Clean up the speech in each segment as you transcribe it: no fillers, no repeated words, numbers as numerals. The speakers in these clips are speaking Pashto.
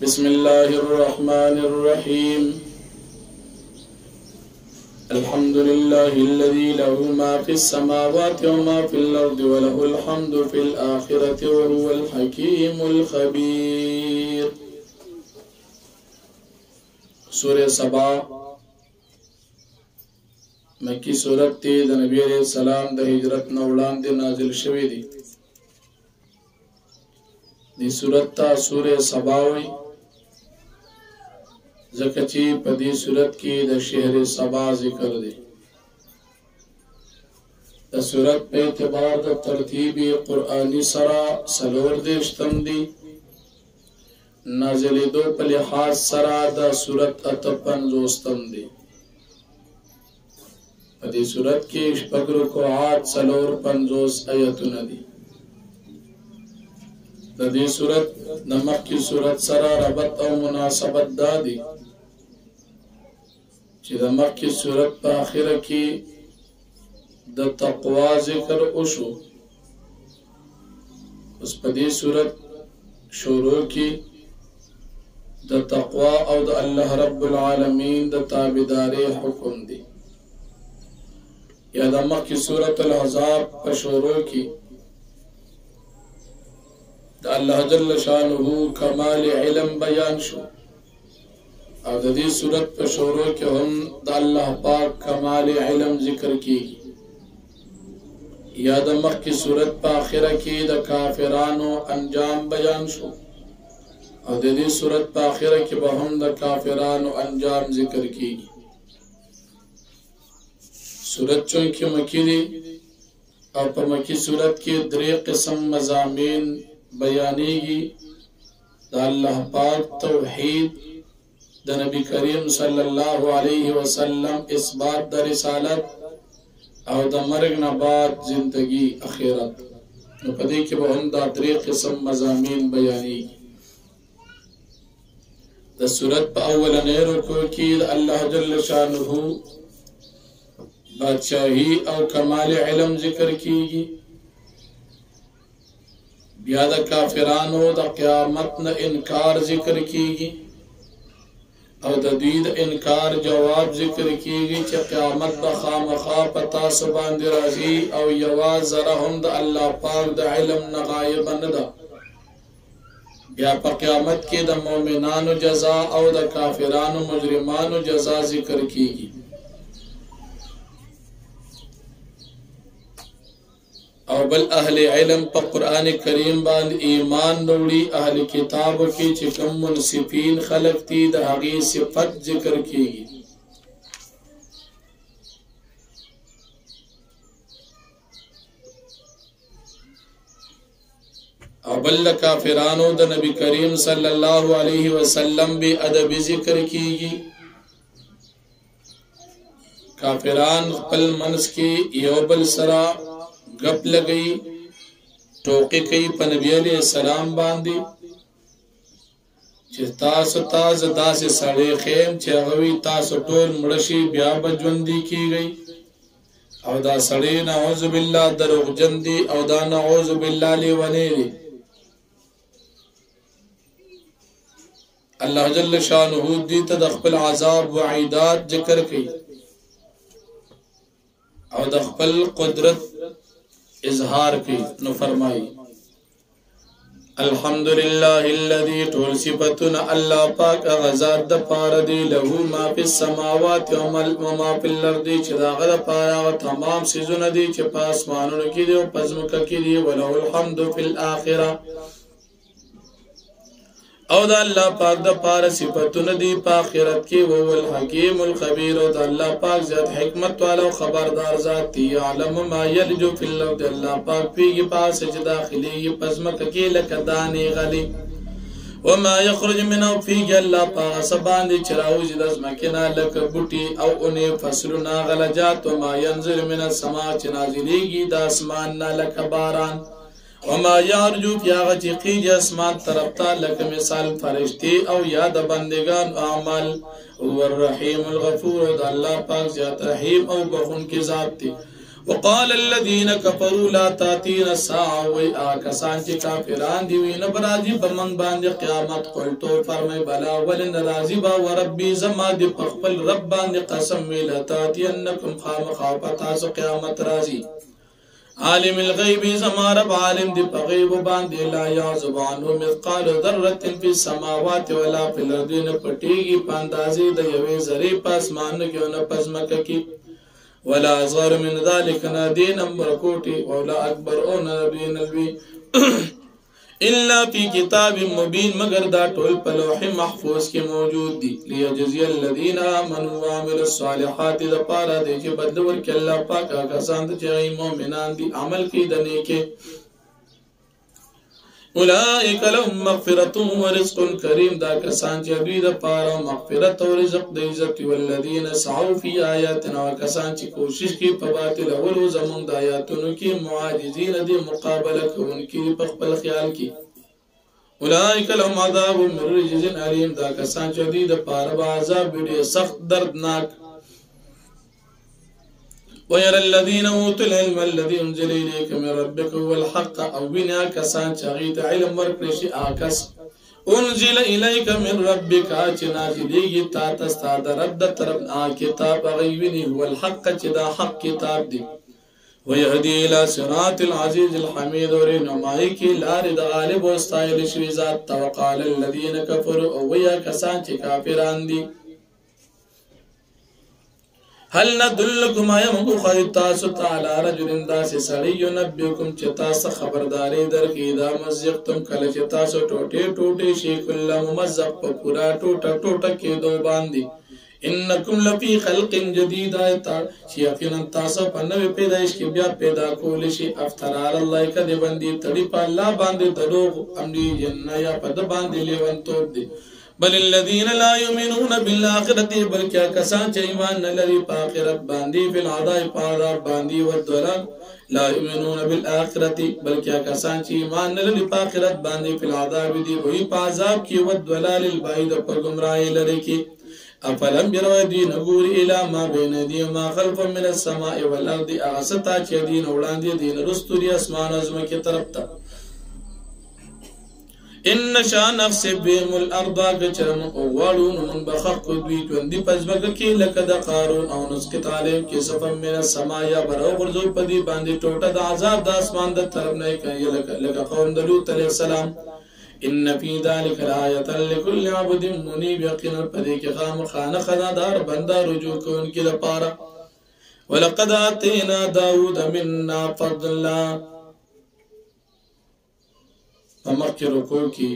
بسم الله الرحمن الرحيم الحمد لله الذي له ما في السماوات وما في الأرض وله الحمد في الآخرة وهو الحكيم الخبير. سورة سبا مکی سورت تی د نبی علیہ السلام د هجرت نه وړاندې نازل شوی دی. دی سورت ته سورة سبا وایي ځکه چې په دې سورت کې د شهر سبا ذکر دی. د سورت په اعتبار د ترتیب قرآنی سره 40 دی. نازلېدو په لحاظ سره د سورت 58 دی. په دې سورت کې شپږ رکوعات 54 آیتونه دي. د دې سورت د مخکې سورت سره ربط او مناسبت دادي چې د مخکې سورت په آخره کې د تقوا ذکر وشو. اوس په دې سورت شروع کې د تقوا او د الله رب العالمین د تابعداري حکم دی. یا د مخکې سورت الاحزاب په شروع کې د الله جل شانه کمال علم بیان شو او د دې سورت په شروع کې هم د الله پاک کمال علم ذکر کیږي. یا د مخکې سورت په آخره کې د کافرانو انجام بیان شو او د دې سورت په آخره کې به هم د کافرانو انجام ذکر کیږي. سورت چونکه مکی دی او په مکی سورت کې 3 قسم مضامین بیانېږي. د الله پاک توحید، د نبی کریم صلی الله علیه وسلم اثبات د رسالت او د مرګ نه بعد زندگی اخرت. نو په دې کې به هم دا 3 قسم مضامین بیانېږي. د سورت په اولنۍ رکوع کې الله جل شانه بادشاہی او کمال علم ذکر کیږي. بیا د کافرانو د قیامت نه انکار ذکر کیږي او د دوی د انکار جواب ذکر کیږي چې قیامت به خامخا په تاسو باندې راځي او یوازې ذره هم د الله پاک د علم نه غایب نه ده. بیا په قیامت کې د مؤمنانو جزا او د کافرانو مجرمانو جزا ذکر کیږي. او بل اهل علم په قرآن کریم باندې ایمان وروړي. اهل کتاب کې چې کوم منصفین خلق دي د هغې صفت ذکر کیږي. او بل کافرانو د نبی کریم صلی الله علیه وسلم به ادب ذکر کیږي. کافران خپل منځ کې یو بل سره گپ لگئی ټوکې کوي په نبی علیہ السلام باندې چې تاسو داسې سړی خیم چې هغه تاسو ټول مړه شي بیا به ژوندي کیږئ او دا سړی نعوذ بالله دروغجن دی او دا نعوذ بالله لیونی دی. الله جل شانه دې ته د خپل عذاب وعیدات ذکر کوي او د خپل قدرت اظهار کی. نو فرمائی الحمدللہ الذی ټول صفاتنا الله پاک غزاد د پاره دی له ما فی السماوات و ما فی الارض چې دا غره پاره تمام سيزونه دي چې په اسمانونو کې دي او په ځمکه کې دي. وله الحمد فی الاخره او دا الله پاک د پاره صفاتونه دي په آخرت کې. هو الحکیم الخبیر او دا الله پاک ذات حکمت والا او خبردار ذات دی. علم ما یلج فی الارض الله پاک پیږي پاس چې داخلي پزمکه کې لکه دانې غلي. وما یخرج منه پیږي الله پاک سبحان دي چراوځي د ځمکې نه لکه بوټي او اونې فصلونه غلجات. وما ينزل من السماء چې نازلېږي د اسمان نه لکه باران. وما یارجو پیاغه چې قیږي اسمان طرف ته لکه مثال فرشتي او یا د بندگان اعمال. هو الرحیم الغفور د الله پاک ذات رحیم او بخون کی ذات دی. وقال الذين كفروا لا تاتينا الساعة وی آکسان چی کافران دیوی نبرازی بمن باند قیامت قلتو فرمی بلا ولن رازی با وربی زما دی پخپل رب باند قسم وی لتاتینکم خام خوابتاس قیامت رازی عالم الغیب زما رب عالم دی پغیب باند لا یعزب عنه مثقال ذرة فی السماوات ولا فی الارض پټیږي پاندازی د یوې ذرې پاسمان کې او نه پزمکه کې ولا اصغر من ذلك نادين مركوتي ولا اكبر او نادين الوي الا في كتاب مبين مگر دا ټول په لوح محفوظ کې موجود دي ليجزي الذين امنوا وعملوا الصالحات ذ پارا دي چې بدل ورکړي الله پاک هغه ساند چې مؤمنان دي عمل کوي د نیکه اولئک لهم مغفرة ورزق کریم دا کسان چې دوی د پاره مغفرت او رزق د عزت والذین سعوا فی آیاتنا کسان چې کوشش کوي په باطل او زمون د آیاتونو کې معاجزین دي مقابله کوونکي په خپل خیال کې اولئک لهم عذاب من رجز علیم دا کسان چې دوی د پاره عذاب ډېر سخت دردناک ويرى الذين اوتوا العلم الذي انزل اليك من ربك هو الحق او بنا كسان شغيت علم ورکړي آکس انزل اليك من ربك اچنا ديږي تا تستاد رب طرف کتاب غيبني هو الحق چې دا حق کتاب دی ويهدي الى صراط العزيز الحميد ورنمای کی لار د غالب او استایل شوی ذات توقال الذين كفروا او ويا کسان چې کافران دي هل ندلكم ايمكم خيطاس تعالى رجل داس سړی ينبئكم چې تاسو خبرداري درکې دا مزقتم کله چې تاسو ټوټه ټوټه شي کله ممزق په پورا ټوټه ټوټه کې دو باندې انکم لفی خلق جدید آیت چې یقینا تاسو په نوې پیدایش کې بیا پیدا کول شي افترار الله کده باندې تړي په الله باندې دروغ امني جن یا په د باندې لیوان توپ دي بل الذين لا يؤمنون بالآخرة بل کیا کسان چې ایمان نه لري په آخرت باندې په العذاب پاره باندې ودرن لا يؤمنون بالآخرة بل کیا کسان چې ایمان نه لري په آخرت باندې په العذاب دي وي په عذاب کې ودلال البعید په گمراهی لري کې افلم يروا دي نغور الى ما بين دي ما خلف من السماء والارض اغسطا چې دین وړاندې دین رستوري اسمان ازمه کې طرف ته ان شان نفسب بهم الارض گچرم اوالون من بخق دوی توندی پزبک کی لکه د قارون او نسکت علیم کی صفم من السماء یا برو غرزو پدی باندې ټوټه د عذاب د اسمان د طرف نه کوي لکه قوم د لوط علیہ السلام ان فی ذلک لآیه لكل عبد منیب یقینا پدی کی خام خانه خدادار بندا رجوع کون کی لپاره ولقد اتینا داوود منا فضلا مکه رکوع کې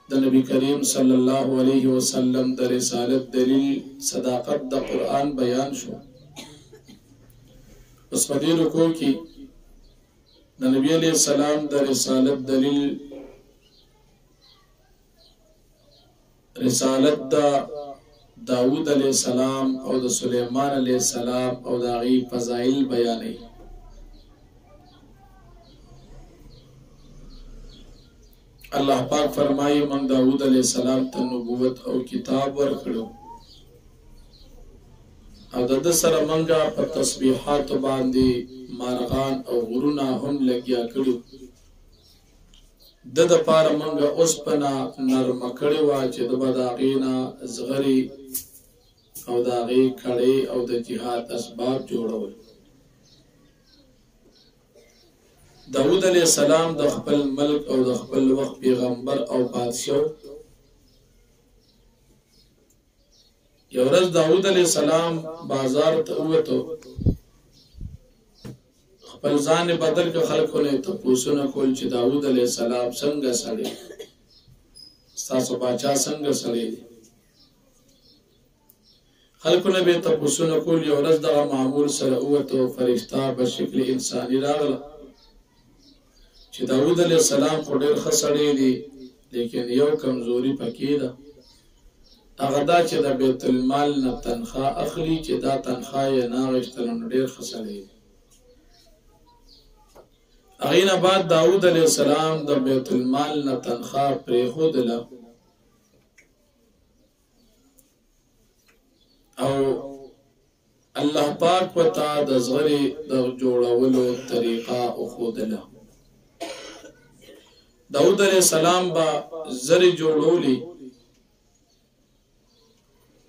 د نبی کریم صلی الله علیه وسلم د رسالت دلیل صداقت د قرآن بیان شو اوس په دې رکوع کې د نبی علیہ السلام د رسالت دلیل رسالت د داوود علیہ السلام او د سلیمان علیہ السلام او د هغې فضایل بیانوي الله پاک فرمایي من داوود علیہ السلام ته نبوت او کتاب ورکړو او د سره منګه په تسبیحات باندې مارغان او غرونه هم لګیا کړو د پاره منګه اوس پنا نرم کړي وا چې د بداغینا زغری او داغي کړي او د جهاد اسباب جوړول داود علیہ السلام د خپل ملک او د خپل وخت پیغمبر او بادشاہ یو ورځ داود علیہ السلام بازار ته وته خپل ځان بدل ک خلکو نه ته پوښتنه کول چې داود علیہ السلام څنګه سړی تاسو باچا څنګه سړی خلکو نه به ته پوښتنه کول یو ورځ د معمول سره وته فرشتہ په شکل انساني راغله چې داود علیہ السلام خو ډېر ښه سړی دی لیکن یو کمزوري پکې ده هغه دا چې د بیت المال نه تنخواه اخلي چې دا تنخواه یې نه اخیستل نو ډېر ښه سړی دی هغې نه بعد داود علیہ السلام د بیت المال نه تنخواه پرېښودله او الله پاک وتا د زغری د جوړولو طریقه او خودله داود علیہ السلام با زری جوړولی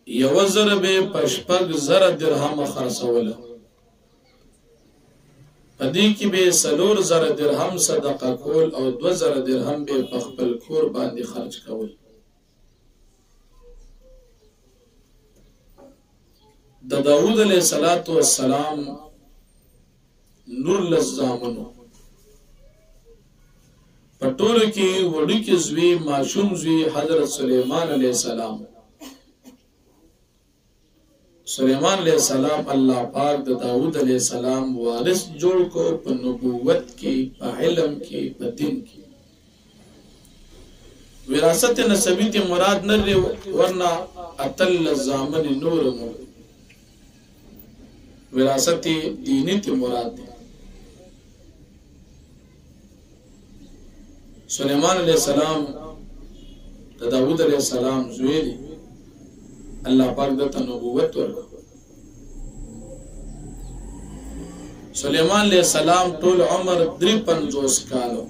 یو زر به پشپګ زر درهم خرڅوله پدې کې به سلور زر درهم صدقه کول او 2000 درهم به په خپل کور باندې خرج کول د داود علیہ السلام نور لزامنو پټولو کې وړي کې زوی ماشوم زوی حضرت سلیمان علیہ السلام علیہ السلام الله پاک د داود علیہ السلام وارث جوړ کو په نبوت کې په علم کې په دین کې وراثت نسبی ته مراد نه ورنه اتل زامن نور مو وراثت دینی ته مراد ده سلیمان علیہ السلام د داود علیہ السلام زوی دی الله پاک دته نبوت ورکړ سلیمان علیہ السلام ټول عمر 53 کالو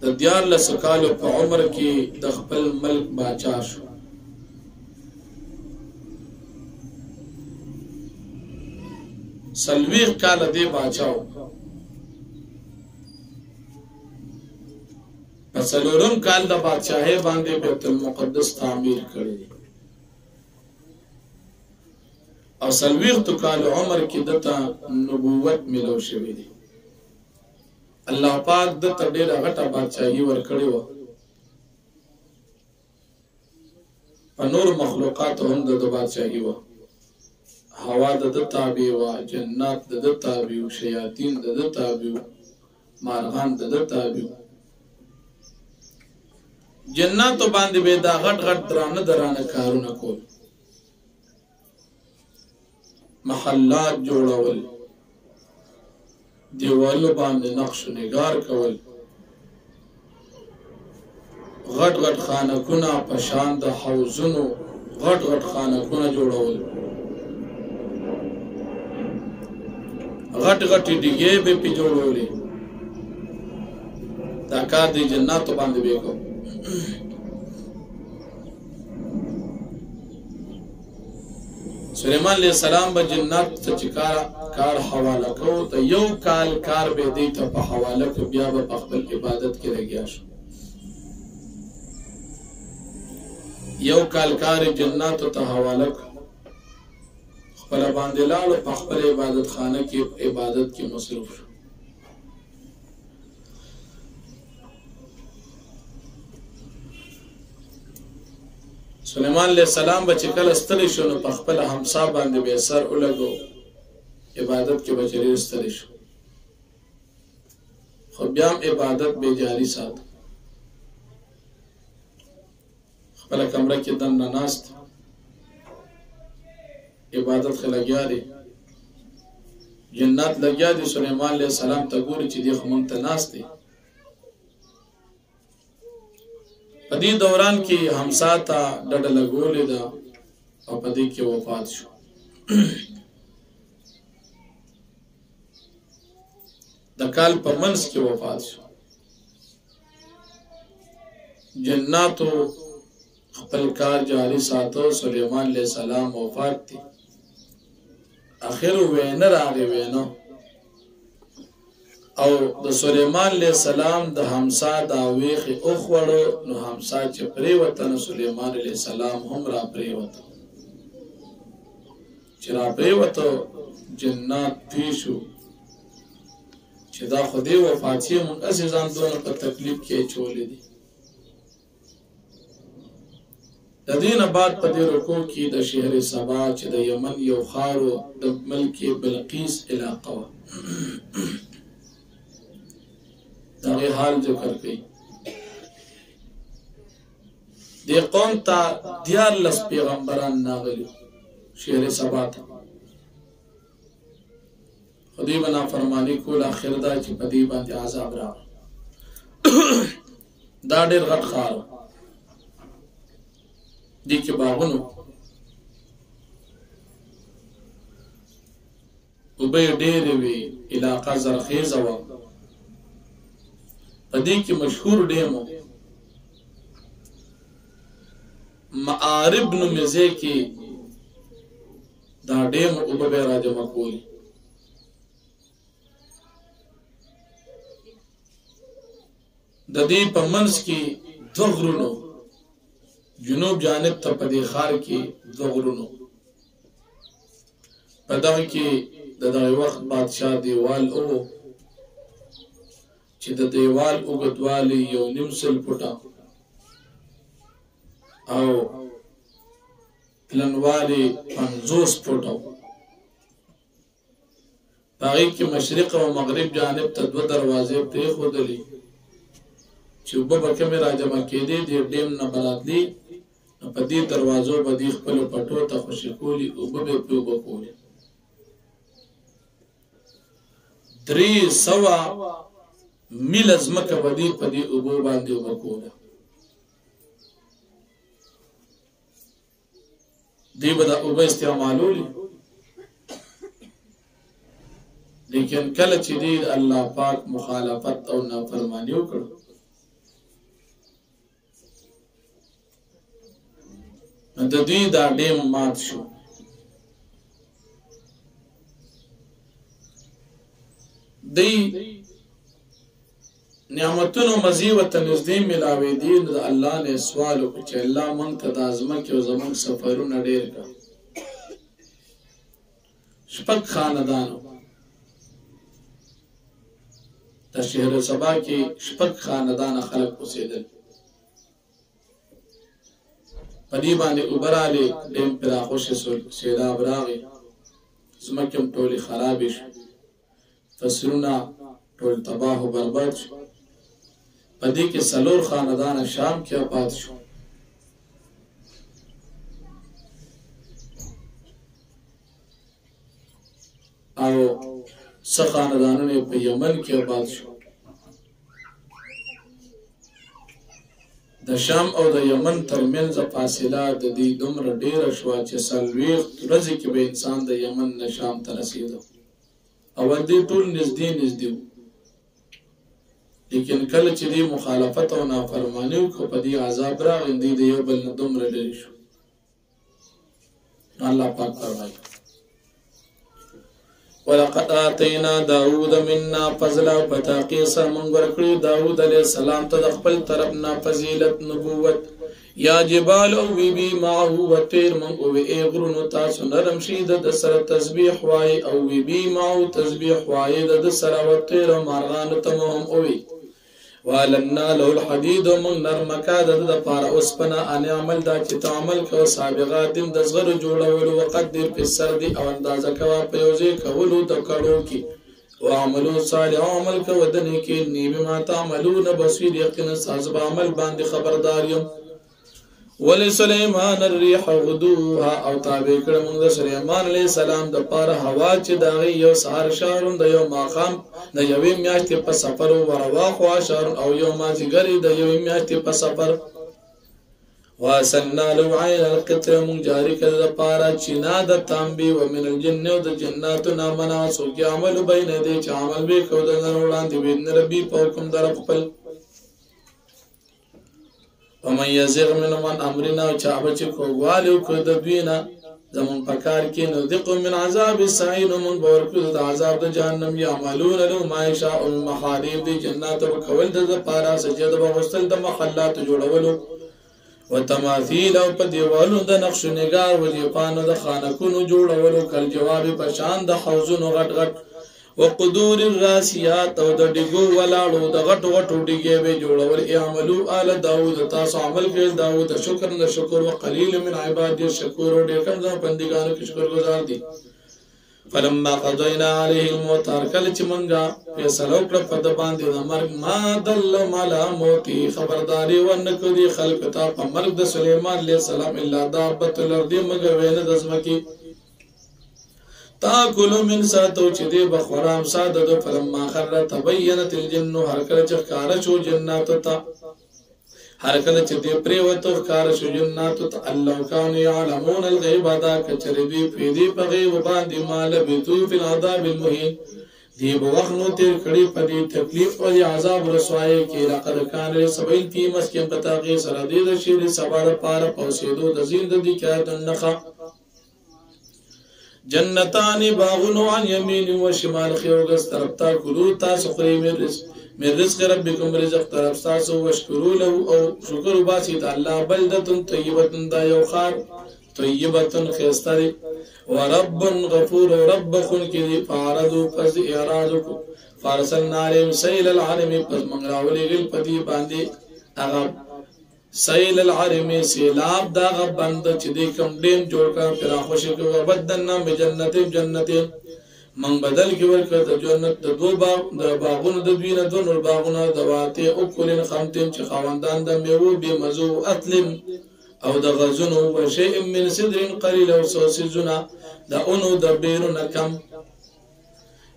د 14 کالو په عمر کې د خپل ملک باچا شو سلویغ کال دی باچاو پسلورم کال د بادشاہي باندې بیت المقدس تعمیر کړی او سلویغ تو کال عمر کې دته نبوت ملو شوی دی الله پاک دته ډېر غټه بادشاہي ورکړی و په نور مخلوقات هم د بادشاہي و هوا د تابع و جنات د تابع و شیاطین د تابع مارغان د تابع جناتو باندې به دا غټ غټ درانه کارونه کول محلات جوړول دیوالو باندې نقش نگار کول غټ غټ خانکونه په شان د حوضونو غټ غټ خانکونه جوړول غټ غټ ډیګې به پی جوړولې دا کار دی جناتو باندې به کو سلیمان علیہ السلام به جنات ته کار حواله کو ته یو کال کار به دی ته په حواله کو بیا به خپل عبادت کې لګیا شو یو کال کار جنات ته حواله خپل باندې لاړ په خپل عبادت خانه کې عبادت کې مصروف شو سلیمان علیہ السلام بچ کله ستړي شو نو په خپل همسا باندې به سر ولګو عبادت کې بچری ستړي شو خو بیا عبادت به جاری سات خپل کمره کې دنه ناست عبادت خلګیا دي جنات لګیا دي سلیمان علیہ السلام ته ګوري چې دی خمن ته ناست دي پدې دوران کې همسا ته ډډه لګولې ده او پدې کې وفات شو د کال په منځ کې وفات شو جناتو خپل کار جاری ساتو سلیمان علیہ السلام وفات دي اخر وینه راغی وینه او د سلیمان علیہ السلام د همسا دا ویخ او خوړو نو همسا چې پرې وطن سلیمان علیہ السلام هم را پرې وته چې را پرې وته جنات پیشو چې دا خدای وفاتي مونږ عزیزان دونه په تکلیف کې چولې دي د دینه بعد په دې رکوع کې د شهر سبا چې د یمن یو خارو د ملک بلقیس علاقه و دا حال ذکر کړي د قوم ته 14 پیغمبران ناغلي شهر سبا ته خدای بنا فرمانی کول اخر دا چې په دې باندې عذاب راغی دا ډېر غټ خار دي کې باغونو اوبه ډېرې وې، علاقه زرخیزه وه. په دې کې مشهور ډیم و معارب نومې ځای کې دا ډیم اوبه به یې راجمع کولې. د دې په منځ کې دوه غرونو، جنوب جانب ته په دې ښار کې دوه غرونو. په دغه کې د دغه وخت بادشاه دیوال او چې د دیوال اوږدوالی 1.5 فوټه او پلنوالی 50 فوټه. په هغې کې مشرق او مغرب جانب ته 2 دروازې پرېښودلې چې اوبه به کمې راجمع کېدې، د ډیم نه به راتلې، نو په دې دروازو به دې خپلو پټو ته خوشې کولې، اوبه به یې پرې اوبه کولې. 300 میله ځمکه به دې په دې اوبو باندې اوبه کوله. دې به دا اوبه استعمالولې، لیکن کله چې دې الله پاک مخالفت او نافرماني وکړه، نو د دوی دا ډیم مات شو. دی نعمتونو مزي ورته نږدې ملاوېدي، نو د الله نه سوال وکړو چې الله موږ ته د ځمکې او زموږ سفرونه ډېر کړه. 6 خاندانو د شهر سبا کې 6 خاندانه خلک اوسېدل. په دې باندې اوبه رالې، ډېم پراخوشې شول، سیلاب راغی، ځمکې هم ټولې خرابې شوې، فصلونه ټول تباه و برباد شو. په دې کې 4 خاندانه شام کې آباد شو. او 6 خاندانونه په یمن کې آباد شو. د شام او د یمن ترمنځ فاصله د دې دومره ډیره شوه چې 40 ورځې کې به انسان د یمن نه شام ته رسېده. اول دې ټول نږدې نږدې وو، لیکن کله چې دې مخالفت او نافرماني وکړه، په دې عذاب راغی، دې د یو بل نه دومره لرې شو. الله پاک فرمایي ولقد آتینا داود منا فضلا، په تحقیق سره موږ ورکړي داود علیه السلام ته د خپل طرف نه فضیلت، نبوت. یا جبال او بی معه وطیر، من اوی ای غرونو تاسو نرم شي د سره تسبیح وای، او بی معه تسبیح وای د سره وطیر مارغانو ته هم اوی. والنا له الحديد من نرمکا د پاره اوسپنه ان عمل دا چې تعامل کو سابقات د زغر جوړول وقدر په سر دی او اندازه کوا په یوځای کولو د کړو کې وعملو صالح عمل کو ودنه کې نیمه ما تعملون بصیر یقینا صاحب عمل باندې خبردار یم. ولسليمان الريح غدوها، او تابع کړه موږ د سليمان عليه السلام د پاره هوا چې دا یو سحر شهرون د یو ماقام د یوې میاشتې په سفر ورواخوا شهرون، او یو مازیګر د یوې میاشتې په سفر. واسلنا له عين القطر، موږ جاری کړه د پاره چینا د تانبي ومن الجن او د جناتنا مناسو کې عمل بین دې چې عمل به کو د نن وړاندې بین ربي په حکم در خپل. ومن يزغ من امرنا، چابه چې کووالیو کو د دوینا زمون پکار کې نو ذق من عذاب السعين، من بورکو د عذاب د جهنم. يعملون له ما يشاء المحاريب، دي جنات وکول د پارا سجده وغسل د مخلات جوړولو، وتماثيل او په دیوالو د نقش نگار وجيپانو د خانکونو جوړولو، کل جواب پشان د حوزونو غټ غټ، وقدور الراسيات او د ډیګو ولاړو د غټو غټو ډیګې به جوړول. اعملوا آل داود، تاسو عمل کړئ داود شکر نه شکر، وقلیل من عباد الشکور، ډېر کم ځان بندګانو کې شکر گزار دي. فلما قضينا عليه الموت، کله چې مونږه فیصله وکړه په د باندې د مرګ، ما دل ملا موتی، خبرداري ورنکړه دي خلق ته په مرګ د سليمان عليه السلام الا دابه الارض، مگر وینه د ځمکې تاکلو من ساتو چې دی بخورام ساده دو. فلما خر تبینت الجن، هر کله چې ښکاره شو جناتو ته، هر کله چې دې پریوتو ښکار شو جناتو ته الله کانوا یعلمون الغیب دا کچره دې پیدي په غیب باندې ما لبثوا فی العذاب المهین دی بوخت نو تیر کړي په دې تکلیف او عذاب رسوایی کې لقد کان لسبیل فی مسکن پتاغي سره دې د شیر سبا د پاره پوسېدو د زندګی کې دنخه جنتان باغون عن يمين وشمال خيوغس طرف تا كلوا تاسو خري من رزق ربكم رزق طرف تاسو واشكروا له او شكر باسي الله بلدة طيبة دا يوخار طيبة خيستري ورب غفور رب خنكي فعرضوا فز اعراضكم فارسلنا عليهم سيل العالم پس منگراولی گل پدی باندی اغب سیل العرم سیلاب دا غبند چې دې کوم ډیم جوړ کړ پر خوشی کو بدلنا بجنت جنت من بدل کې ورکړه د جنت د دو باغ د باغونو د دوی نه د نور باغونو د واته او کولن خامتين چې خواندان د میوه به مزو اتلم او د غزونو او شیء من صدر قليل او سوسزنا د اونو د بیرون کم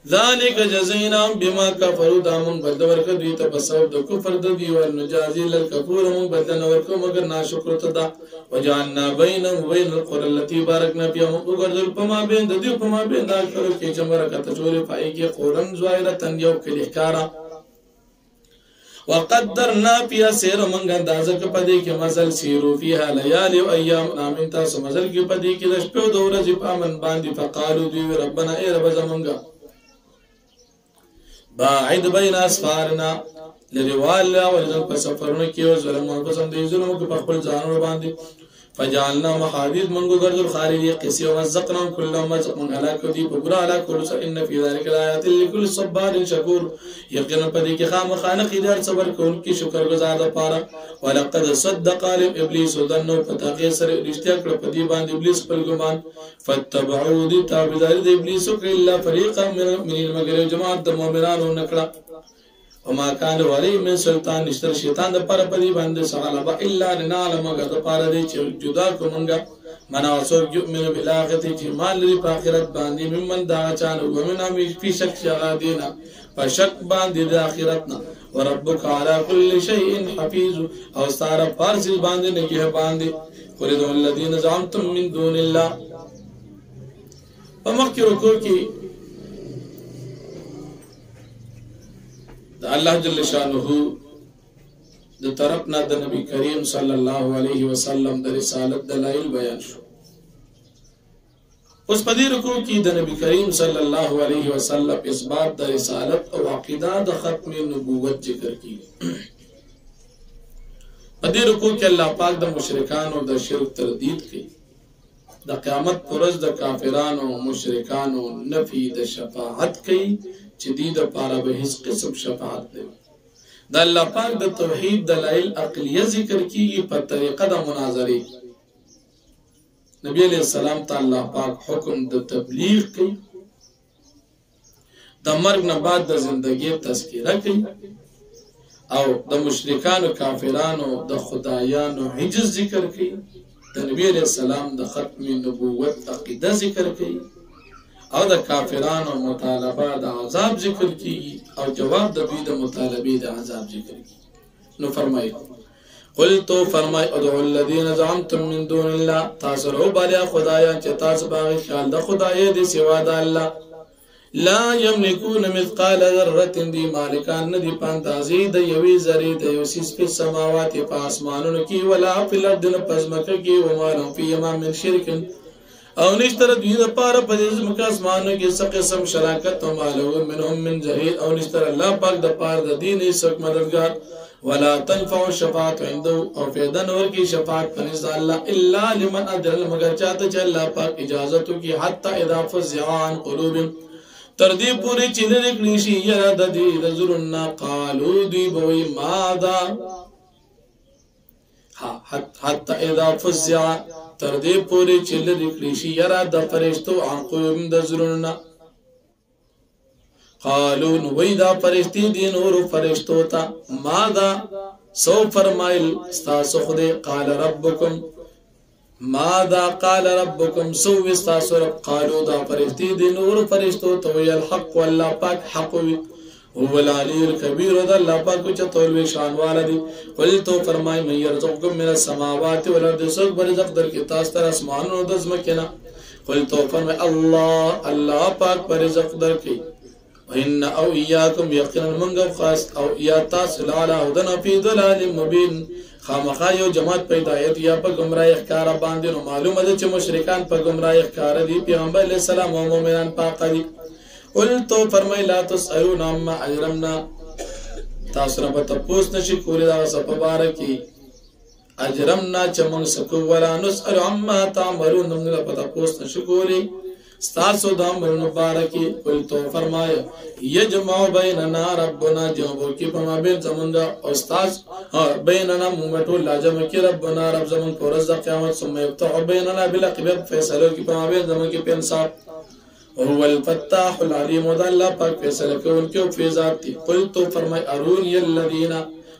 ذالک جزیناهم بما کفروا دامن بدل ورکړه دوی ته بسبب د کفر د دی او نجازی للکفور من بدل ورکړه مگر ناشکر تدا وجعلنا بینهم وبین القرى التي باركنا فيها وګرځل پما بین د دې پما بین دا کړو کې چې برکت ټول پای کې قرن ظاهرتن یو کلی ښکارا وقدرنا فيها سير من اندازه کې پدې کې مزل سیرو فيها ليالي او ايام نامن تاسو مزل کې پدې کې د شپو د ورځې په امن باندې فقالوا دوی ربنا اي رب زمونږه باعد بین اسفارنا لریوال ولذن په سفرونو کې او ظلم او پسند دي ظلم په خپل ځانونو باندې فجعلنا محاذير منغو ګرځول خارجي قصي او مزقنا كل مزق من هلاك دي بغرا على كل ان في ذلك الايات لكل صبار شكور یقینا په دې کې خامخانه قدر صبر کوونکی شکر گزار لپاره ولقد صدق ابلیس ظنوا فتاقي سر رښتیا کړ په دې باندې ابلیس پر ګمان فتبعوا دي تابعدار د ابلیس الا فريقا من المغرب جماعت د مؤمنانو نکړه وما كان ولي من سلطان نشتر شیطان د پر پدی باندې سغلبا الا لنعلم غد پر دي چې جدا کومنګا مناصر يؤمن بالاخره چې مال لري په اخرت باندې ممن دا چان ومن هم په شک شغادینا فشک باندې د اخرتنا وربك على كل شيء حفيظ او ستاره فارس باندې نه باندې ولذ الذين زعمتم من دون الله فمخکرو کو کی الله جل شانه د طرفنا د نبی کریم صلی الله علیه وسلم د رسالت دلایل بیان شو اوس په دې رکوع کې د نبی کریم صلی الله علیه وسلم اثبات د رسالت او عقیده د ختم نبوت ذکر کیږي په دې رکوع کې الله پاک د مشرکانو د شرک تردید کوي د قیامت پرز د کافرانو او مشرکانو نفي د شفاعت کوي چې دې د پاره به هیڅ قسم شفاعت نه د الله پاک د توحید دلایل عقلیه ذکر کیږي په طریقه د مناظره نبی علیہ السلام ته الله پاک حکم د تبلیغ کوي د مرګ نه بعد د ژوندۍ تذکرہ کوي او د مشرکانو کافرانو د خدایانو عجز ذکر کوي د نبی علیہ السلام د ختم نبوت عقیده ذکر کوي او د کافرانو مطالبه د عذاب ذکر کیږي او جواب د دوی د مطالبه د عذاب ذکر کیږي نو فرمایي قلت فرمای ادعو الذين زعمتم من دون الله تاسو بلیا خدایان چې تاسو باغ خیال د خدای دې سوا د الله لا يملكون مثقال ذره دي مالکان ندي پاندازي د یوې ذره د یو سیس په سماوات په اسمانونو کې ولا په الارض پزمکه کې و ما لهم فيما من شرك او نشتر دوی د پاره په دې ځمکه اسمانو کې څه قسم شراکت او مالو منهم من ظهير او نشتر الله پاک د پاره د دین هیڅ مددگار ولا تنفع الشفاعه عنده او فیدن ورکی شفاعت پنځ الله الا لمن اذن مگر چاته چې الله پاک اجازه تو کی حتا اذا فزع عن قلوب تر دې پوری چې لري کلیشي یا د دې رزلنا قالوا دی بوي ماذا حتا اذا فزع تر دې پوری چې لري کلیشي یا د فرشتو عن قلوب د زرنا قالوا نویدا فرشتی دی نور فرشتو تا ماذا سو فرمایل استاسو خدای قال ربکم ماذا قال ربکم سو استاسو رب قالوا دا فرشتی دی نور فرشتو تو الحق والله پاک حق هو العلی الکبیر دا اللہ پاک کو چطولوی شان والا دی قل تو فرمائی من یرزقکم من السماوات والارض سوک برزق در کی تاستر اسمان و دزمکینا قل تو فرمائی اللہ پاک برزق در کی وإن أو إياكم يقين المنغم خاص أو إياتاس لعلا هدن في ضلال مبين خامخا یو جماعت پیدایت یا پا گمراہ اخکارا باندین و معلوم ہے چه مشرکان پا گمراہ اخکارا دی پیغمبر علیہ السلام و مومنان پاقا دی قل تو فرمائی لا تسألون عما اجرمنا تاثر پا تپوس نشی کولی دا سپا بارکی اجرمنا چه منگ سکو ولا نسأل عما تعملون نمگل پا تپوس نشی کولی ستاسو دامر مبارکی قل تو فرمایا یجمع بیننا ربنا جمعو کی پما بین زمنگا استاس بیننا مومتو لا جمع کی ربنا رب زمن کو رزا قیامت ثم یفتح بیننا بلقبت فیصلو کی پما بین زمن کی پینساب هو الفتاح العلیم و دا اللہ پاک فیصلہ کے ان کے فیضات تی قل تو فرمائی ارونی الذین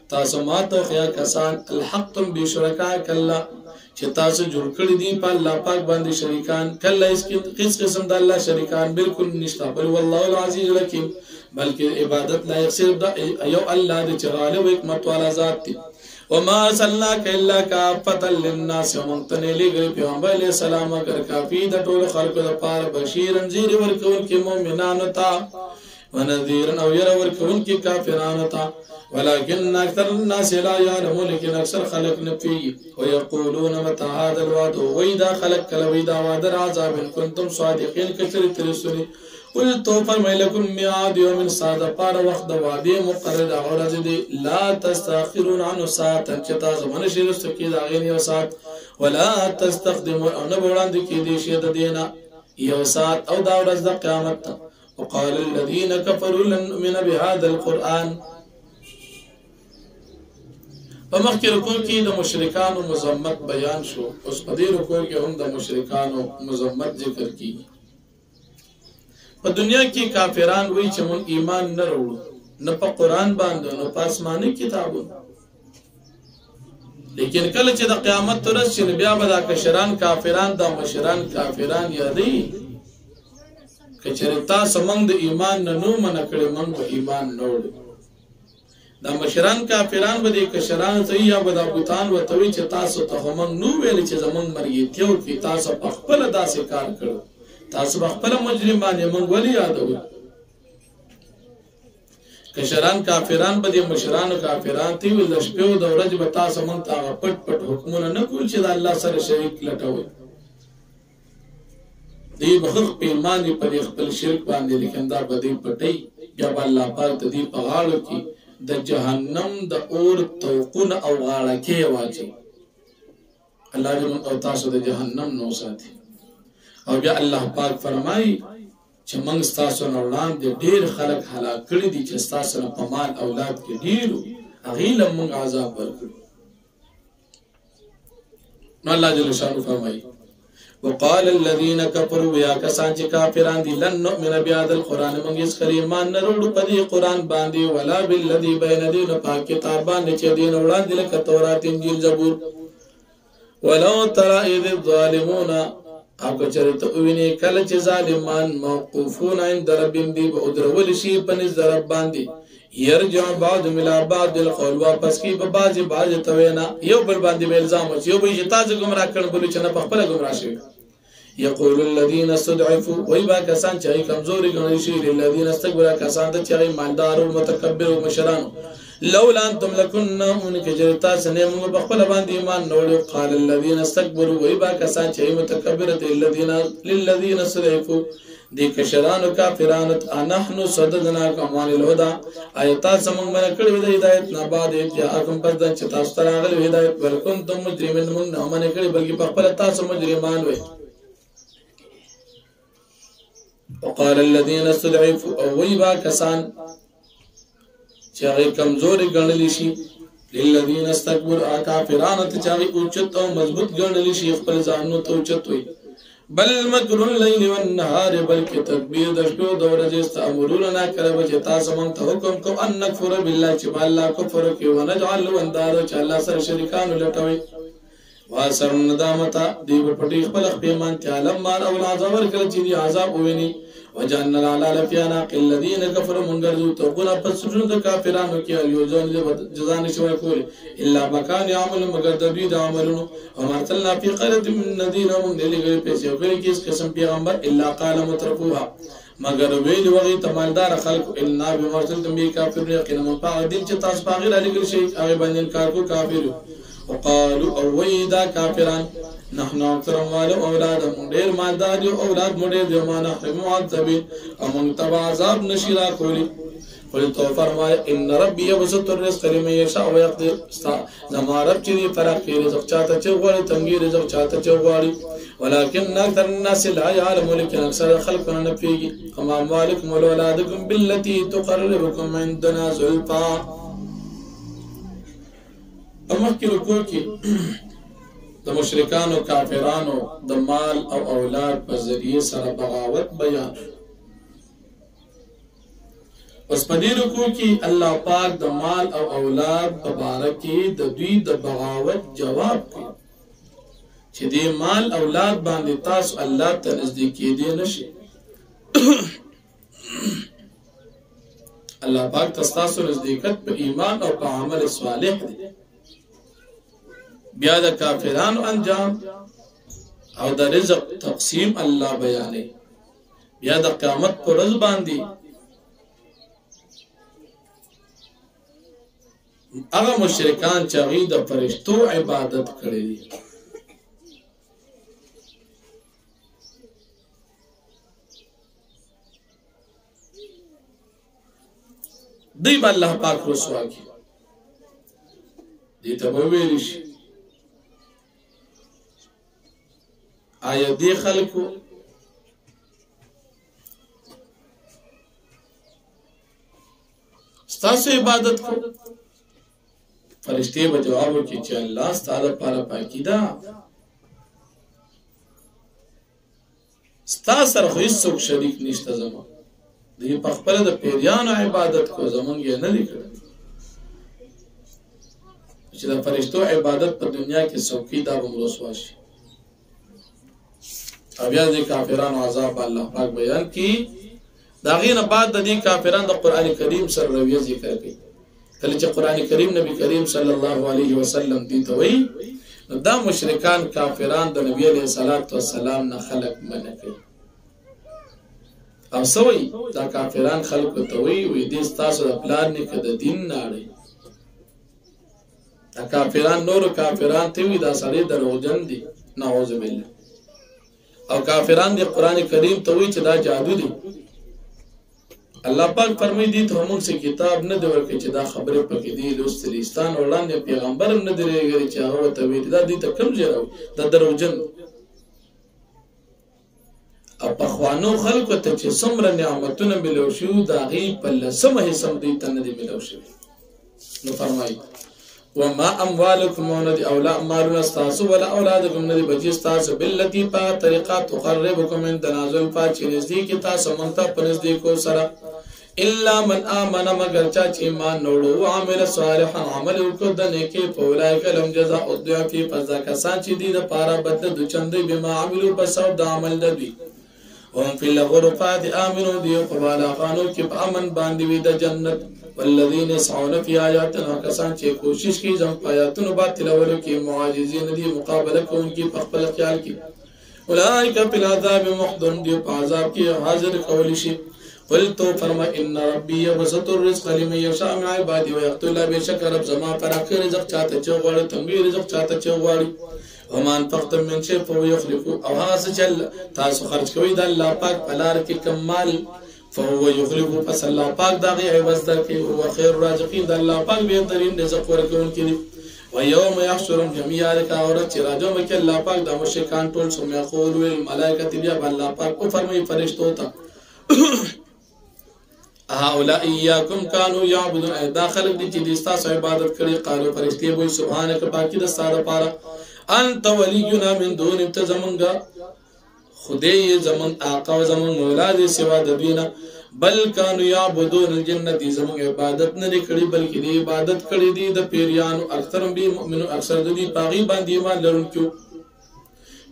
تاسماتو خیا کسان الحقتم بی شرکاک اللہ چه تاسو جوړ کړی دي په الله پاک باندې شریکان کله اس کس قسم د الله شریکان بالکل نشته بل والله العزیز الحکیم بلکې عبادت لایق صرف د یو الله د غالب حکمت والا ذات دی وما ارسلناک الا کافة للناس ومنتن لګری پیغمبر علیہ السلام اگر کافی د ټول خلقو لپاره بشیر انذیر ورکون کې مؤمنانو ته ونذیر او ير ورکون کې کافرانو ته ولكن أكثر الناس لا يعلمون لكن أكثر خلق نفي ويقولون متى هذا الوعد وإذا خلق وإذا وعد العذاب إن كنتم صادقين كثير ترسوني قل تو فرمائے لكم ميعاد يوم ساعة پار وقت وعدي مقرر اغرض دي لا تستأخرون عنه ساعة چتا زمان شرست کی داغین یو ساعت ولا تستخدمون او نبوران دی کی دی شید دینا یو ساعت او داورز دا قیامت وقال الذين كفروا لن نؤمن بهذا القرآن فمخی رکو کی دا مشرکانو مزمت بیان شو اس پدی رکو کی هم دا مشرکانو مزمت ذکر کی پا دنیا کی کافران وی چه من ایمان نروڑو نا پا قرآن باندو نا پا اسمانی کتابو لیکن کل چه دا قیامت ترس چه نبیا بدا کشران کافران دا مشران کافران یادی کچرتا سمنگ دا ایمان ننو منکڑ منگ با ایمان نوڑو دا مشران کافران بده کشران ته یا بده بوتان و توی چې تاسو ته هم نو ویل چې زمون مرګ تیو کی تاسو په خپل داسې کار کړو تاسو په خپل مجرمانه مونږ ولې یادو کشران کافران بده مشران کافران تی ول شپو د ورځ به تاسو مونږ ته پټ پټ حکمونه نه کول چې د الله سره شریک لټوي دی بخخ په ایمان په خپل شرک باندې لیکن دا بده پټي یا الله پاک ته دی په غاړو کې د جهنم د اور توقون او غاړکه واچي الله دې موږ او تاسو د جهنم نو ساتي او بیا الله پاک فرمایي چې موږ تاسو نه وړاندې ډېر خلک هلاک کړي دي چې تاسو په مال اولاد کې ډېر هغه موږ عذاب ورکړو نو الله جل شانه فرمایي وقال الذين كفروا يا كسان چې کافران دي لن نؤمن بهذا القران من يسخر ایمان نه وروړو په دې قران باندې ولا بالذي بين دين پاک کتاب باندې چې دین وړاندې لکه تورات انجیل زبور ولو ترى اذ الظالمون او چرته ویني کله چې ظالمان موقوفون عند ربهم دي او درول شي په نظر باندې يرجع بعض ملا بعض القول واپس کی په باز توینا یو بل باندې الزام یو به چې تاسو گمراه کړي بل چې نه په خپل گمراه شي يقول الذين استضعفوا ويبا كسان چې کمزوري ګڼل شي للذين استكبروا كسان چې مالدار او متکبر او مشران لولا انتم لكنا ان كجرتا سنم بخبل باندې ایمان نوړو قال الذين استكبروا ويبا كسان چې متکبر للذين استضعفوا دی کشران و کافران نحن صددناکم عن الهدى آیتا سمون من کړي د هدایت نه بعد جاءکم پس د چې تاسو ته راغلی هدایت ولکنتم مجرمین موږ نه من کړي بلکې په خپل تاسو مجرمان وي وقال الذين استضعفوا او ويبا کسان چې هغه کمزوري ګڼل شي للذين استكبروا کافران ته چې هغه اوچت او مضبوط ګڼل شي خپل ځانو ته اوچت وي بل مکر الليل والنهار بلکې تدبیر د شپو د ورځې استامرونه کړو چې تاسو مونږ ته حکم کو ان نکفر بالله چې الله کفر کوي ونجعل اندار چې الله سره شریکان لټوي واسر ندامت دی په پټي خپل پیمان ته علم مار او عذاب ورکړي چې عذاب وویني وجعلنا العلال في عناق الذين كفروا منغرزو توقنا پسجن د کافرانو کې الیوزون جزا نشوي کول الا مکان يعمل مگر د دوی د عملونو ومرسلنا في قريه من نذير من دلګي پیسې وکړي کې قسم پیغمبر الا قال مترفوها مگر ویل وغي تمالدار خلق ان بمرسل دم کافر یقینا من پاغ دین چې تاسو پاغ علی ګل شي هغه باندې کار کو کافر وقالوا اويدا كافران نحن اكثر اموال اولاد مدير مالدار اولاد مدير جما نحن معذبين ومن تبع عذاب نشرا کولی قل تو فرمائے ان ربي يبسط الرزق لمن يشاء ويقدر زما رب چې فرق کې رزق چاته چوغړي تنګي رزق چاته چوغړي ولكن اكثر الناس لا يعلمون لكن اكثر خلقنا نفيږي كما اموالكم واولادكم بالتي تقربكم عندنا زلفى امکه رکوع کې د مشرکانو کافرانو د مال او اولاد په ذریعه سره بغاوت بیان اوس په دې رکوع کې الله پاک د مال او اولاد په باره کې د دوی د بغاوت جواب کوي چې دې مال اولاد باندې تاسو الله ته نږدې کېدی نشي الله پاک تاسو نزدېکت په ایمان او په عمل صالح دی بیا د کافرانو انجام او د رزق تقسیم الله بیانې بیا د قیامت پر ورځ باندې هغه مشرکان چې هغه د فرشتو عبادت کړي دي دوی به الله پاک رسوا کړي دې ته به ویل شي آیا دی خلقو ستاسو عبادت کو فرشتے به جواب وکړي چې الله ستاسو لپاره پاکي ده ستاسو سره هیڅ شریک نشته زموږ دې په خپل د پیریانو عبادت کو زمونږ یې نه لیکل چې د فرشتو عبادت په دنیا کې څوکۍ دا به رسوا شي بیا د کافرانو عذاب الله پاک بیان کی دا غینه بعد د دې کافرانو د قران کریم سره رویه ذکر کوي کله چې قران کریم نبی کریم صلی الله علیه وسلم دې ته وایي دا مشرکان کافران د نبی علیه الصلاۃ والسلام نه خلق منه کوي او سوي دا کافران خلق ته وایي دې تاسو د پلان نه کده دین نه اړي دا کافران نور کافران ته وایي دا سړي دروغجن دي نعوذ بالله او کافران دی قرآن کریم ته وایي چې دا جادو دی الله پاک فرمایي دي ته موږ څخه کتاب نه دی ورکړي چې دا خبره پکې دی لوستلستان وړاندې پیغمبر نه دی لري چې هغه ته وایي دا دي ته کوم ځای دا دروژن او په خوانو خلکو ته چې څومره نعمتونه ملو شو دا غي په لسمه حساب دي ته نه دی ملو شو نو فرمایي وما اموالكم ولد اولاد مالنا استاسو ولا اولادكم ندي بچي استاسو بالتي با طریقات تقربكم من تنازل پاچ نزدیک تاسو منته پنځدیکو سره الا من امن مگر چا چې ایمان نوړو عامل صالحا عمل وکړ د نیکی په ولای کلم جزاء الضعف فذا کسان چې دي د پاره بدل د چندې بما عملو په سبب د عمل د دوی هم فی الغرفات امنوا دی په والا قانون کې په امن باندې وي د جنت والذین يسعون فی آیاتنا کسان چې کوشش کوي زم آیاتونو باندې تلاوت کې معاجزین دي مقابله کوونکي په خپل خیال کې اولئک فی العذاب محضرون دی په عذاب کې حاضر کول شي قلت فرما ان ربي يبسط الرزق لمن يشاء من عباده ويقتل بشك رب زما فراخ رزق چاته چوغړ تنګي رزق چاته چوغړ ومان فقط من شيء فهو يخلق او هاس چل تاسو خرج کوي د الله پاک پلار کې کمال فهو يخلق فصل الله پاک دغه عوض درکې او خير رازقین د الله پاک به ترين رزق ورکوونکی ويوم يحشرهم جميعا لكاورت راجو مکه الله پاک د مشرکان ټول سم یقول الملائکه بیا الله پاک او فرمایي فرشتو ته هؤلاء اياكم كانوا يعبدون داخل دي چې تاسو عبادت کړي قالو فرشتي وي سبحانك پاکي د ساده پاره انت ولينا من دون تزمنگا خدای زمون آقا زمون مولا دې سوا د دینه بل كانوا يعبدون الجنه زمون عبادت نه کړي بلکې دې عبادت کړي دي د پیریانو اکثر به مؤمنو اکثر دې پاغي باندې ایمان لرونکو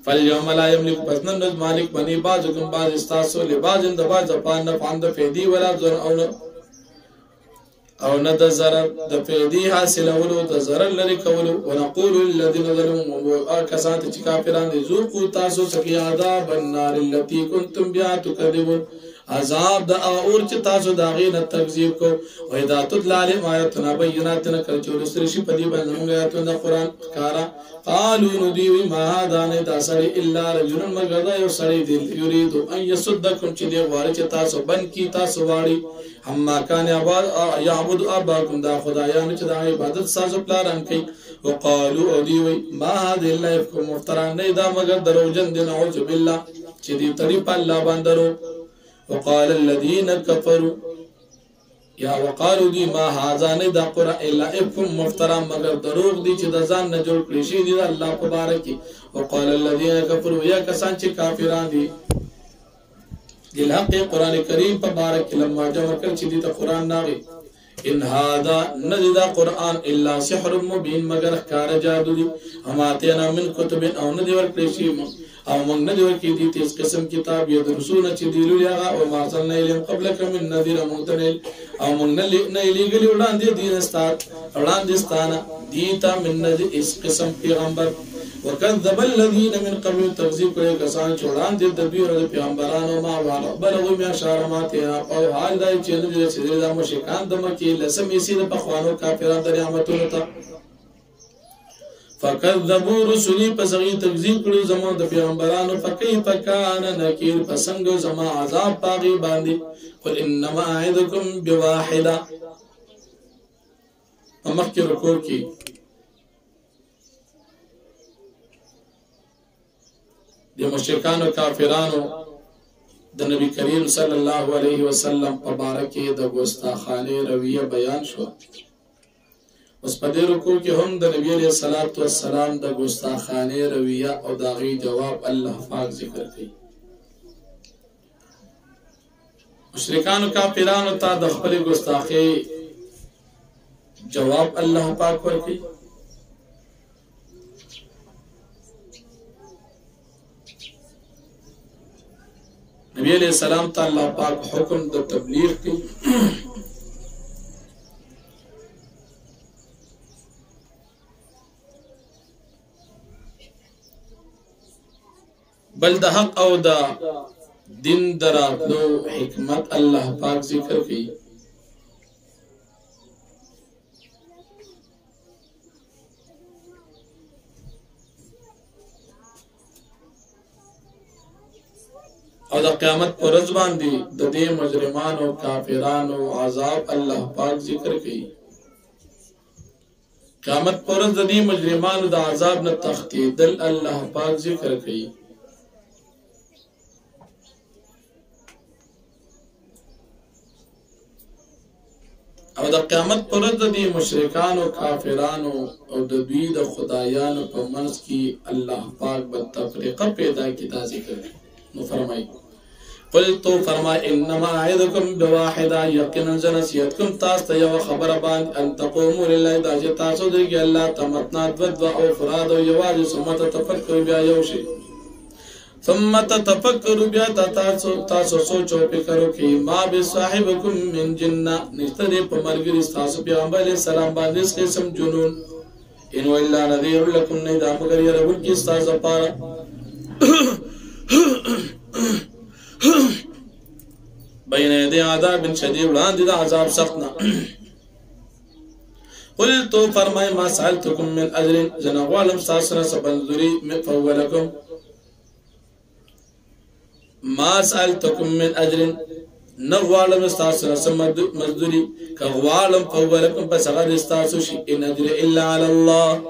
فاليوم لا يملك پس نن مالک بنی بعضکم بعض استاسو لبعض د بعض په نفع د فیدی ولا ضرر او نه د ضرر د فیدی حاصلولو د ضرر لري کولو ونقول للذین ظلموا کسات چې کافران دي ذوقوا تاسو سکی عذاب النار التي كنتم بها تكذبون عذاب د اور چې تاسو دا غي نه تکذیب کو او اذا تتلى عليهم آیاتنا بینات کل چې ولستر شي په دې باندې موږ آیاتونه قران کارا قالوا ندي ما هذا نه تاسو الا رجل مگر دا یو سړی دی یرید ان يصدكم چې دی غواړي چې تاسو بن کی تاسو واړي اما کان یعبد اباکم دا خدایانو چې د عبادت سازو پلان کوي وقالوا او دی ما هذا الا يفكم مفترا نه دا مگر دروژن دي نعوذ بالله چې دی تری په الله باندې وقال الذين كفروا یا وقالوا دي ما هذا نه دا قران الا افكم مفترا مگر دروغ دي چې د ځان نه جوړ کړی شي دي الله مبارک وقال الذين كفروا یا کسان چې کافران دي الحق قران کریم په بارک لما جمع کړ چې دي ته قران ناغي ان هذا نزد قران الا سحر مبين مگر کار جادو دي اماتنا من كتب او ندي ور کړی شي او موږ نه دی ورکی دي تیس قسم کتاب یا درسونه چې دی لولي هغه او ما ارسلنا الیهم قبلک من نذیر مبتل او موږ نه لګلی وړاندې دین استاد وړاندې ستانه دیتا من نذیر اس قسم پیغمبر وكذب الذين من قبل تکذیب کړي کسان چې وړاندې د دوی پیغمبرانو ما والا بلغوا ما شارماتها او حال دای چې د سیدل د مشکان د مکی لسم یې سید په خوانو کافرانو د نعمتونو ته فكذبوا رسلي فزغي تکذیب کړي زمو د پیغمبرانو فكيف كان نكير فسنګ زما عذاب پاغي باندې قل انما اعذكم بواحده امخکې رکوع کی د مشرکانو کافرانو د نبی کریم صلی الله علیه وسلم په باره کې د ګستاخانه رویه بیان شو اوس په دې رکوع کې هم د نبی علیہ الصلوۃ والسلام د ګستاخانه رویه او د غي جواب الله پاک ذکر کړي مشرکانو کافرانو ته د خپل ګستاخی جواب الله پاک ورکړي نبی علیہ السلام ته الله پاک حکم د تبلیغ کړي بل د حق او د دین دراتلو حکمت الله پاک ذکر کړي او د قیامت پر ورځ باندې د دې مجرمانو کافرانو عذاب الله پاک ذکر کړي قیامت پر ورځ د دې مجرمانو د عذاب نه تختیدل الله پاک ذکر کړي او د قیامت پر ورځ د مشرکانو کافرانو او د دوی د خدایانو په منځ کې الله پاک به تفریقه پیدا کی دا ذکر نو فرمای قلت فرمای انما اعذكم بواحده یقینا نصیحتکم تاسو ته یو خبره باندې ان تقوموا لله دا چې تاسو درګي الله تمتنا دو او فراد او یواز سمت تفکر بیا یو شي ثم تتفکروا بیا تاسو سوچ او فکر وکړئ ما بصاحبکم من جنہ نشته په مرګ تاسو پیغمبر علیہ السلام باندې قسم جنون ان الا نذير لكم نذا مگر يرون کی تاسو پاره بین یدی عذاب شدید وړاندې د عذاب سختنا قلت فرمای ما سالتكم من اجر جنوالم ساسره سبنذری فولکم ما سالتكم من اجر نغوالم استاسر مزدوری کغوالم فولکم پس غد استاسو شی ان اجر الا على الله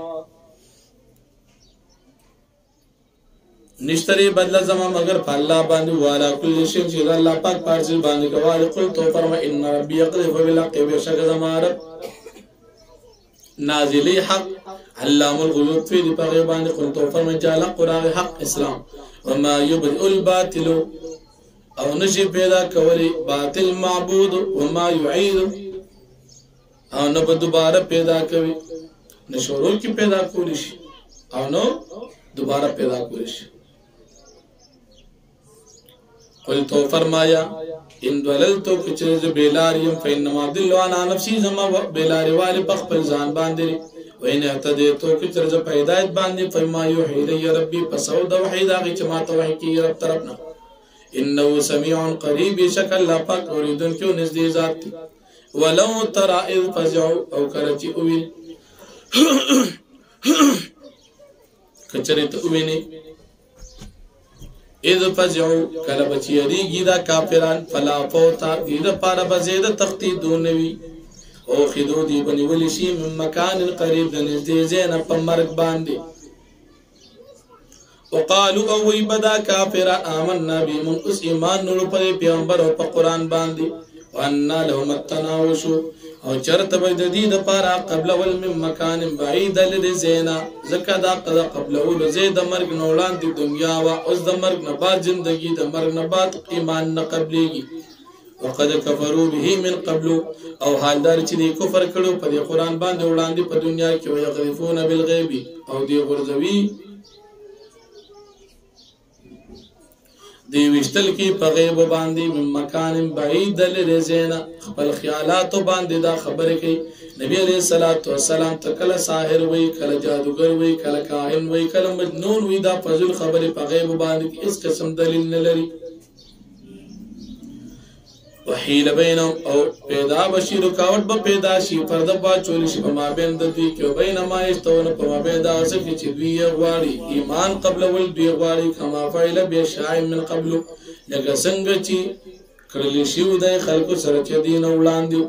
نشتری بدل زما مگر الله باندې والا کل شی چې الله پاک پارځ باندې کوي قل تو فرما ان ربي يقذف بالحق بشك زما رب نازلی حق علام الغیوب فی دی پاگی باندې قل تو فرما جعل قرآن حق اسلام وما يبدئ الباطل او نشي پیدا کولی باطل معبود وما يعيد او نو دوباره پیدا کوي نشورو کی پیدا کولی شي او نو دوباره پیدا کولی شي قلتو فرمایا ان دللتو کچرز بیلاریم فینما دلو عنا نفسی زما بیلاری والی پخ پر زان باندری وین اعتدیتو کچرز پیدایت باندی فیما یوحی لی ربی پسو دا وحید آغی چما توحی کی رب طرفنا انہو سمیع قریب شک اللہ پاک اوریدن کیوں نزدی ذات تی ولو ترا اذ فزعو او کرچی اویل کچرت اوینی اذ فزعو کلبچی یریگی دا کافران فلا فوتا دید پارا بزید تختی دونوی او خدو دی بنی ولیشی من مکان قریب دنزدی زین پا مرگ باندی وقالو اوی بدا کافر آمنا بی من اس ایمان نلو پر پیغمبر و پا قرآن باندی وانا لهم التناوشو او چرت بجدید پارا قبل ول من مکان بعید لرزینا زکا دا قدا قبل ول زید مرگ نولان دی دنیا و اس دا مرگ نبات زندگی دا مرگ نبات ایمان نقبلیگی وقد کفروا به من قبل او حال دار چې دی کفر کړو په دې قران باندې وړاندې په دنیا کې ويغرفون بالغیب او دی غرزوی دی وشتل کی په غیب باندې من مکان بعید لرزینا خپل خیالات باندې دا خبره کوي نبی علیہ الصلوۃ والسلام تکل ساحر وی کله جادوگر وی کله کاهن وی کله مجنون وی دا فضل خبره په غیب باندې اس قسم دلیل نه لري وحیل بینم او پیدا بشی رکاوٹ با پیدا شی پرده با چولی شی پا ما بین دوی کیو بینما اشتون پا ما پیدا سکی چی دوی اغواری ایمان قبل ول دوی اغواری کما فعل بیشائی من قبلو لگا سنگ چی کرلی شیو دای خلقو سرچ دین اولان دیو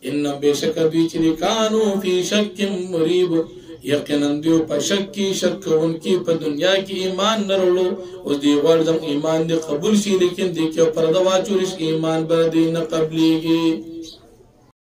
انم بیشک دوی چی کانو فی شک مریب یقیناً دیو پا شک کی شک ان کی پا دنیا کی ایمان نرولو اس دی وردم ایمان دی قبول شی لیکن دی کیو پردوا چورش ایمان بردی نقبلی گی